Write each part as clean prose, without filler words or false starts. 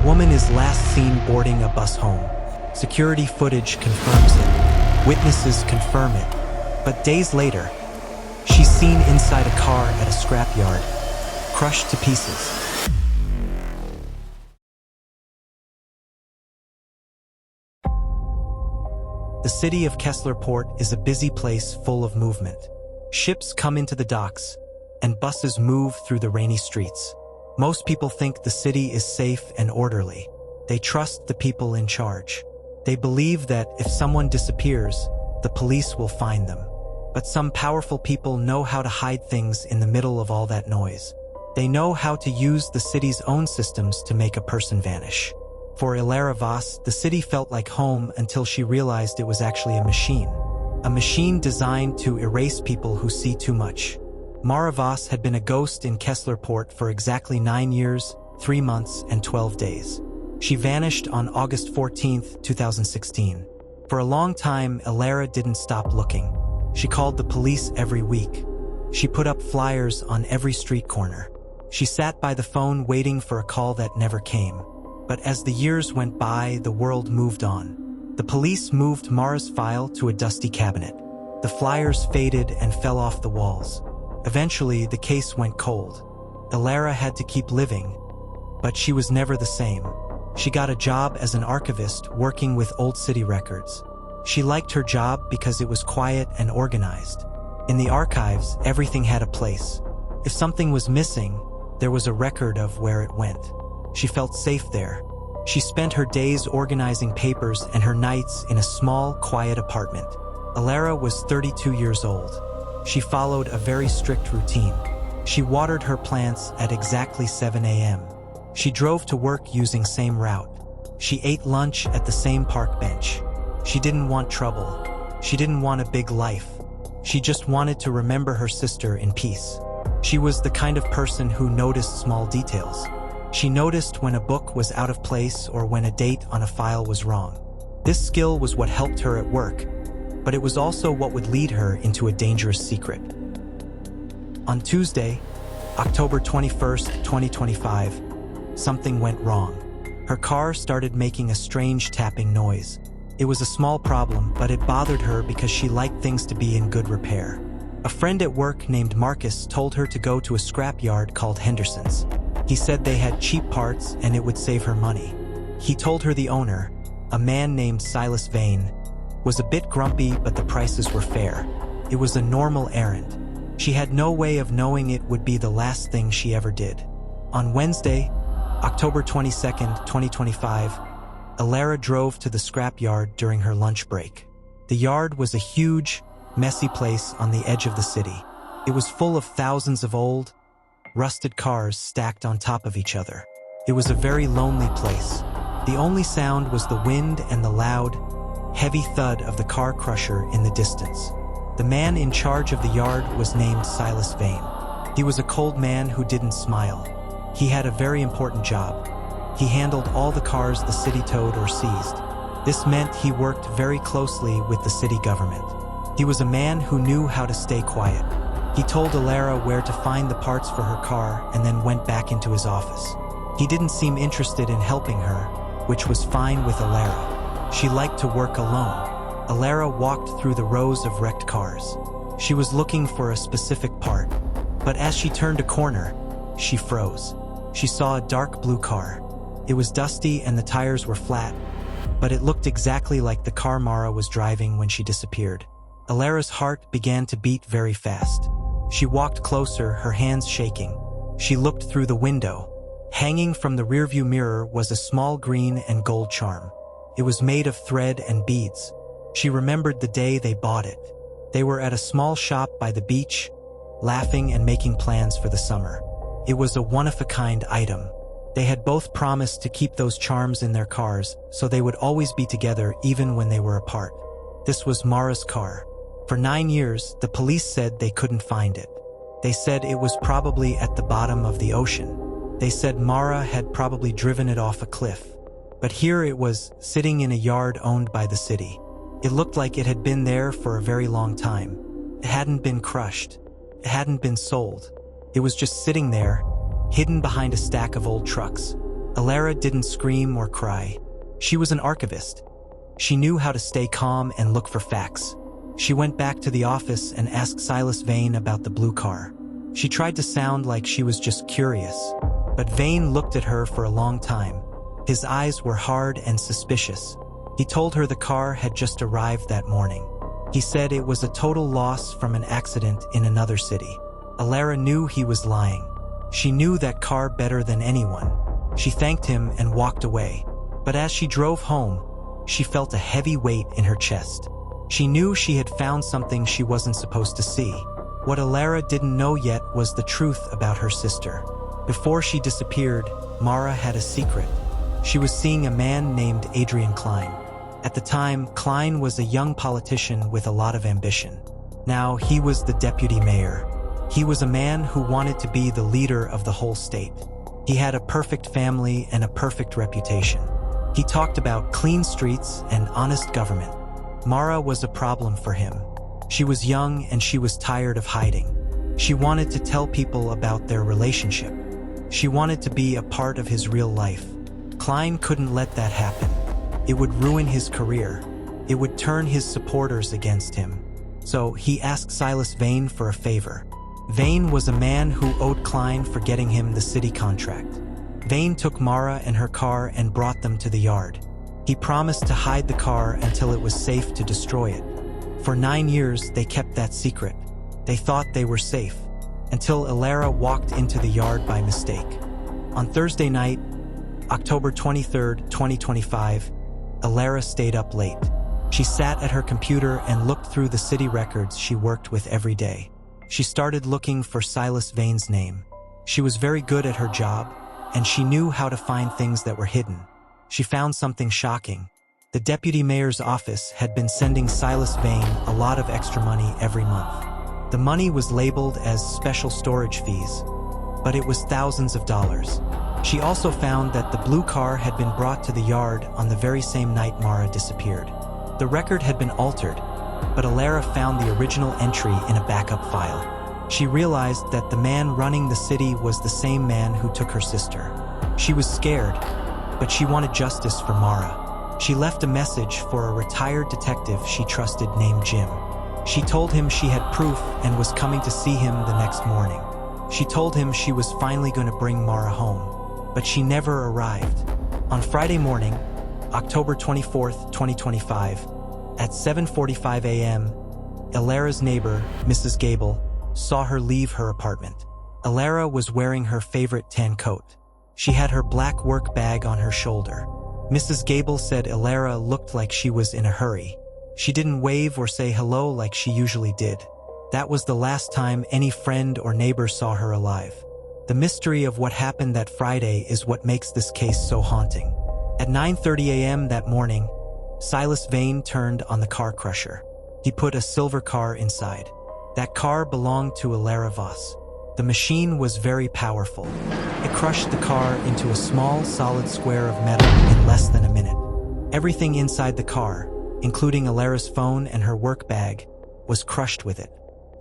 woman is last seen boarding a bus home. Security footage confirms it. Witnesses confirm it. But days later, she's seen inside a car at a scrapyard, crushed to pieces. The city of Kessler Port is a busy place full of movement. Ships come into the docks, and buses move through the rainy streets. Most people think the city is safe and orderly. They trust the people in charge. They believe that if someone disappears, the police will find them. But some powerful people know how to hide things in the middle of all that noise. They know how to use the city's own systems to make a person vanish. For Elara Voss, the city felt like home until she realized it was actually a machine. A machine designed to erase people who see too much. Elara Voss had been a ghost in Kessler Port for exactly 9 years, 3 months, and 12 days. She vanished on August 14, 2016. For a long time, Elara didn't stop looking. She called the police every week. She put up flyers on every street corner. She sat by the phone waiting for a call that never came. But as the years went by, the world moved on. The police moved Elara's file to a dusty cabinet. The flyers faded and fell off the walls. Eventually, the case went cold. Elara had to keep living, but she was never the same. She got a job as an archivist working with old city records. She liked her job because it was quiet and organized. In the archives, everything had a place. If something was missing, there was a record of where it went. She felt safe there. She spent her days organizing papers and her nights in a small, quiet apartment. Elara was 32 years old. She followed a very strict routine. She watered her plants at exactly 7 a.m. She drove to work using same route. She ate lunch at the same park bench. She didn't want trouble. She didn't want a big life. She just wanted to remember her sister in peace. She was the kind of person who noticed small details. She noticed when a book was out of place or when a date on a file was wrong. This skill was what helped her at work, but it was also what would lead her into a dangerous secret. On Tuesday, October 21st, 2025, something went wrong. Her car started making a strange tapping noise. It was a small problem, but it bothered her because she liked things to be in good repair. A friend at work named Marcus told her to go to a scrapyard called Henderson's. He said they had cheap parts and it would save her money. He told her the owner, a man named Silas Vane, was a bit grumpy, but the prices were fair. It was a normal errand. She had no way of knowing it would be the last thing she ever did. On Wednesday, October 22nd, 2025, Elara drove to the scrapyard during her lunch break. The yard was a huge, messy place on the edge of the city. It was full of thousands of old, rusted cars stacked on top of each other. It was a very lonely place. The only sound was the wind and the loud, heavy thud of the car crusher in the distance. The man in charge of the yard was named Silas Vane. He was a cold man who didn't smile. He had a very important job. He handled all the cars the city towed or seized. This meant he worked very closely with the city government. He was a man who knew how to stay quiet. He told Elara where to find the parts for her car and then went back into his office. He didn't seem interested in helping her, which was fine with Elara. She liked to work alone. Elara walked through the rows of wrecked cars. She was looking for a specific part, but as she turned a corner, she froze. She saw a dark blue car. It was dusty and the tires were flat, but it looked exactly like the car Mara was driving when she disappeared. Elara's heart began to beat very fast. She walked closer, her hands shaking. She looked through the window. Hanging from the rearview mirror was a small green and gold charm. It was made of thread and beads. She remembered the day they bought it. They were at a small shop by the beach, laughing and making plans for the summer. It was a one-of-a-kind item. They had both promised to keep those charms in their cars, so they would always be together even when they were apart. This was Mara's car. For 9 years, the police said they couldn't find it. They said it was probably at the bottom of the ocean. They said Mara had probably driven it off a cliff. But here it was, sitting in a yard owned by the city. It looked like it had been there for a very long time. It hadn't been crushed. It hadn't been sold. It was just sitting there, hidden behind a stack of old trucks. Elara didn't scream or cry. She was an archivist. She knew how to stay calm and look for facts. She went back to the office and asked Silas Vane about the blue car. She tried to sound like she was just curious, but Vane looked at her for a long time. His eyes were hard and suspicious. He told her the car had just arrived that morning. He said it was a total loss from an accident in another city. Elara knew he was lying. She knew that car better than anyone. She thanked him and walked away. But as she drove home, she felt a heavy weight in her chest. She knew she had found something she wasn't supposed to see. What Elara didn't know yet was the truth about her sister. Before she disappeared, Mara had a secret. She was seeing a man named Adrian Klein. At the time, Klein was a young politician with a lot of ambition. Now he was the deputy mayor. He was a man who wanted to be the leader of the whole state. He had a perfect family and a perfect reputation. He talked about clean streets and honest government. Mara was a problem for him. She was young and she was tired of hiding. She wanted to tell people about their relationship. She wanted to be a part of his real life. Klein couldn't let that happen. It would ruin his career. It would turn his supporters against him. So he asked Silas Vane for a favor. Vane was a man who owed Klein for getting him the city contract. Vane took Mara and her car and brought them to the yard. He promised to hide the car until it was safe to destroy it. For 9 years, they kept that secret. They thought they were safe, until Elara walked into the yard by mistake. On Thursday night, October 23, 2025, Elara stayed up late. She sat at her computer and looked through the city records she worked with every day. She started looking for Silas Vane's name. She was very good at her job, and she knew how to find things that were hidden. She found something shocking. The deputy mayor's office had been sending Silas Vane a lot of extra money every month. The money was labeled as special storage fees, but it was thousands of dollars. She also found that the blue car had been brought to the yard on the very same night Mara disappeared. The record had been altered, but Elara found the original entry in a backup file. She realized that the man running the city was the same man who took her sister. She was scared, but she wanted justice for Mara. She left a message for a retired detective she trusted named Jim. She told him she had proof and was coming to see him the next morning. She told him she was finally going to bring Mara home, but she never arrived. On Friday morning, October 24, 2025, at 7:45 a.m., Elara's neighbor, Mrs. Gable, saw her leave her apartment. Elara was wearing her favorite tan coat. She had her black work bag on her shoulder. Mrs. Gable said Elara looked like she was in a hurry. She didn't wave or say hello like she usually did. That was the last time any friend or neighbor saw her alive. The mystery of what happened that Friday is what makes this case so haunting. At 9:30 a.m. that morning, Silas Vane turned on the car crusher. He put a silver car inside. That car belonged to Elara Voss. The machine was very powerful. It crushed the car into a small, solid square of metal in less than a minute. Everything inside the car, including Elara's phone and her work bag, was crushed with it.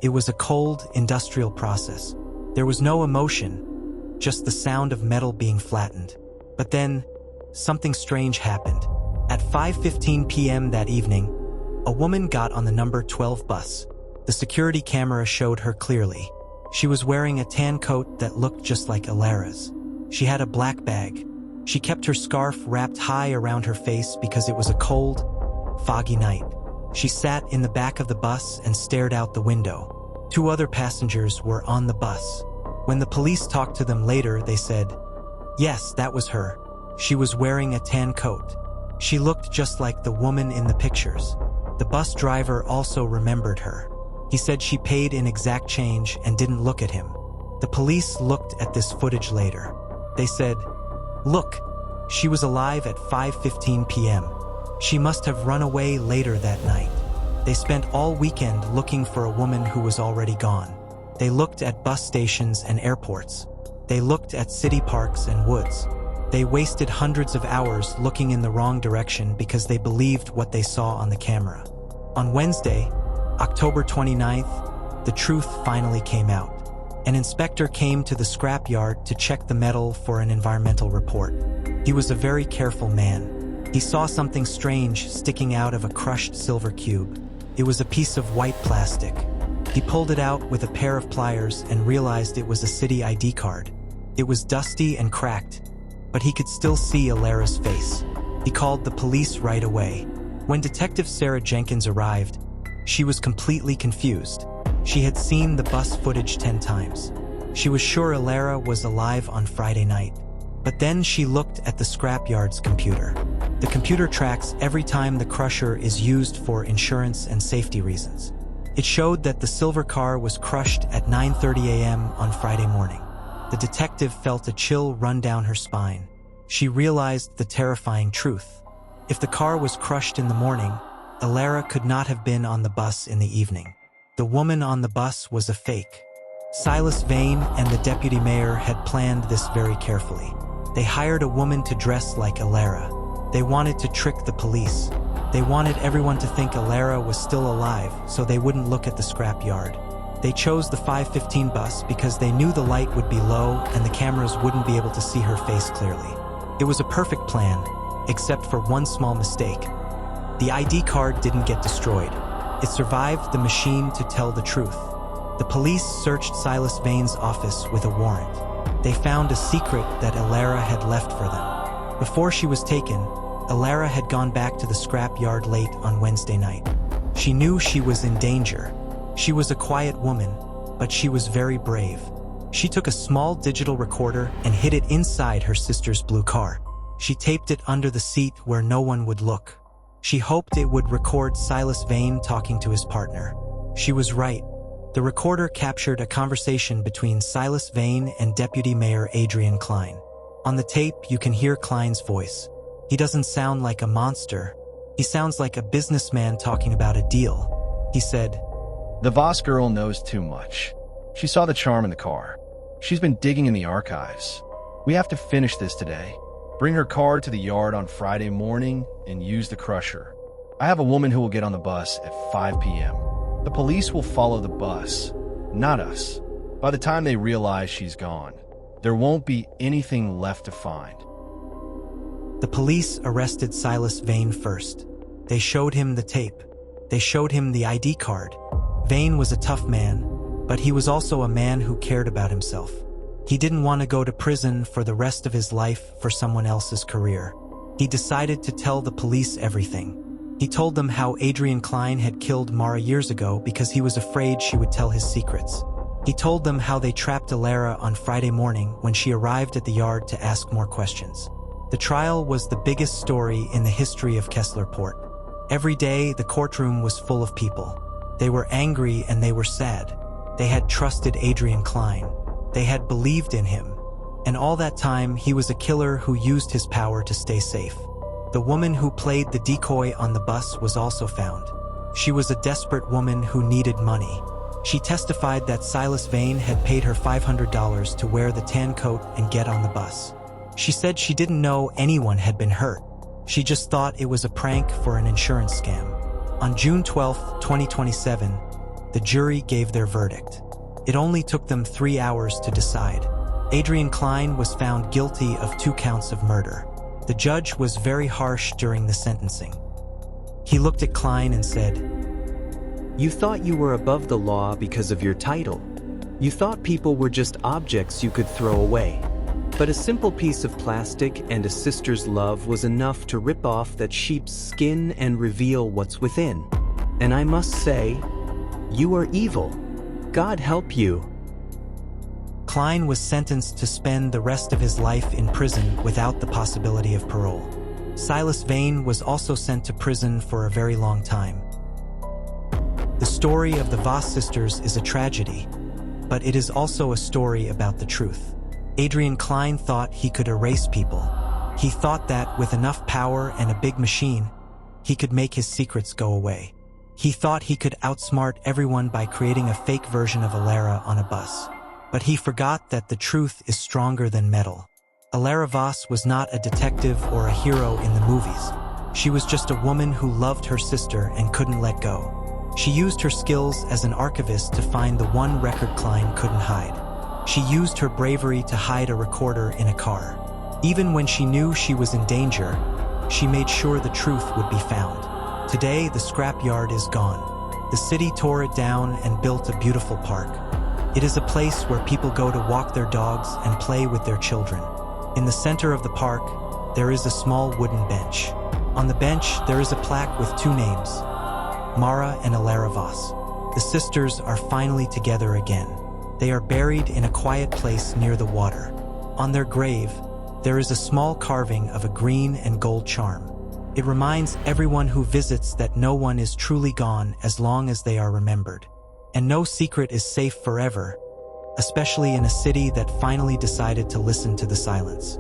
It was a cold, industrial process. There was no emotion, just the sound of metal being flattened. But then, something strange happened. At 5:15 p.m. that evening, a woman got on the number 12 bus. The security camera showed her clearly. She was wearing a tan coat that looked just like Elara's. She had a black bag. She kept her scarf wrapped high around her face because it was a cold, foggy night. She sat in the back of the bus and stared out the window. 2 other passengers were on the bus. When the police talked to them later, they said, yes, that was her. She was wearing a tan coat. She looked just like the woman in the pictures. The bus driver also remembered her. He said she paid in exact change and didn't look at him. The police looked at this footage later. They said, look, she was alive at 5:15 p.m. She must have run away later that night. They spent all weekend looking for a woman who was already gone. They looked at bus stations and airports. They looked at city parks and woods. They wasted hundreds of hours looking in the wrong direction because they believed what they saw on the camera. On Wednesday, October 29th, the truth finally came out. An inspector came to the scrapyard to check the metal for an environmental report. He was a very careful man. He saw something strange sticking out of a crushed silver cube. It was a piece of white plastic. He pulled it out with a pair of pliers and realized it was a city ID card. It was dusty and cracked, but he could still see Elara's face. He called the police right away. When Detective Sarah Jenkins arrived, she was completely confused. She had seen the bus footage 10 times. She was sure Elara was alive on Friday night. But then she looked at the scrapyard's computer. The computer tracks every time the crusher is used for insurance and safety reasons. It showed that the silver car was crushed at 9:30 a.m. on Friday morning. The detective felt a chill run down her spine. She realized the terrifying truth. If the car was crushed in the morning, Elara could not have been on the bus in the evening. The woman on the bus was a fake. Silas Vane and the deputy mayor had planned this very carefully. They hired a woman to dress like Elara. They wanted to trick the police. They wanted everyone to think Elara was still alive so they wouldn't look at the scrapyard. They chose the 5:15 bus because they knew the light would be low and the cameras wouldn't be able to see her face clearly. It was a perfect plan, except for one small mistake. The ID card didn't get destroyed. It survived the machine to tell the truth. The police searched Silas Vane's office with a warrant. They found a secret that Elara had left for them. Before she was taken, Elara had gone back to the scrap yard late on Wednesday night. She knew she was in danger. She was a quiet woman, but she was very brave. She took a small digital recorder and hid it inside her sister's blue car. She taped it under the seat where no one would look. She hoped it would record Silas Vane talking to his partner. She was right. The recorder captured a conversation between Silas Vane and Deputy Mayor Adrian Klein. On the tape, you can hear Klein's voice. He doesn't sound like a monster. He sounds like a businessman talking about a deal. He said, "The Voss girl knows too much. She saw the charm in the car. She's been digging in the archives. We have to finish this today. Bring her car to the yard on Friday morning and use the crusher. I have a woman who will get on the bus at 5 p.m. The police will follow the bus, not us. By the time they realize she's gone, there won't be anything left to find." The police arrested Silas Vane first. They showed him the tape. They showed him the ID card. Vane was a tough man, but he was also a man who cared about himself. He didn't want to go to prison for the rest of his life for someone else's career. He decided to tell the police everything. He told them how Adrian Klein had killed Mara years ago because he was afraid she would tell his secrets. He told them how they trapped Elara on Friday morning when she arrived at the yard to ask more questions. The trial was the biggest story in the history of Kessler Port. Every day, the courtroom was full of people. They were angry and they were sad. They had trusted Adrian Klein. They had believed in him. And all that time, he was a killer who used his power to stay safe. The woman who played the decoy on the bus was also found. She was a desperate woman who needed money. She testified that Silas Vane had paid her $500 to wear the tan coat and get on the bus. She said she didn't know anyone had been hurt. She just thought it was a prank for an insurance scam. On June 12, 2027, the jury gave their verdict. It only took them 3 hours to decide. Adrian Klein was found guilty of 2 counts of murder. The judge was very harsh during the sentencing. He looked at Klein and said, "You thought you were above the law because of your title. You thought people were just objects you could throw away. But a simple piece of plastic and a sister's love was enough to rip off that sheep's skin and reveal what's within. And I must say, you are evil. God help you." Klein was sentenced to spend the rest of his life in prison without the possibility of parole. Silas Vane was also sent to prison for a very long time. The story of the Voss sisters is a tragedy, but it is also a story about the truth. Adrian Klein thought he could erase people. He thought that with enough power and a big machine, he could make his secrets go away. He thought he could outsmart everyone by creating a fake version of Elara on a bus. But he forgot that the truth is stronger than metal. Elara Voss was not a detective or a hero in the movies. She was just a woman who loved her sister and couldn't let go. She used her skills as an archivist to find the one record Klein couldn't hide. She used her bravery to hide a recorder in a car. Even when she knew she was in danger, she made sure the truth would be found. Today, the scrapyard is gone. The city tore it down and built a beautiful park. It is a place where people go to walk their dogs and play with their children. In the center of the park, there is a small wooden bench. On the bench, there is a plaque with two names, Mara and Elara Voss. The sisters are finally together again. They are buried in a quiet place near the water. On their grave, there is a small carving of a green and gold charm. It reminds everyone who visits that no one is truly gone as long as they are remembered. And no secret is safe forever, especially in a city that finally decided to listen to the silence.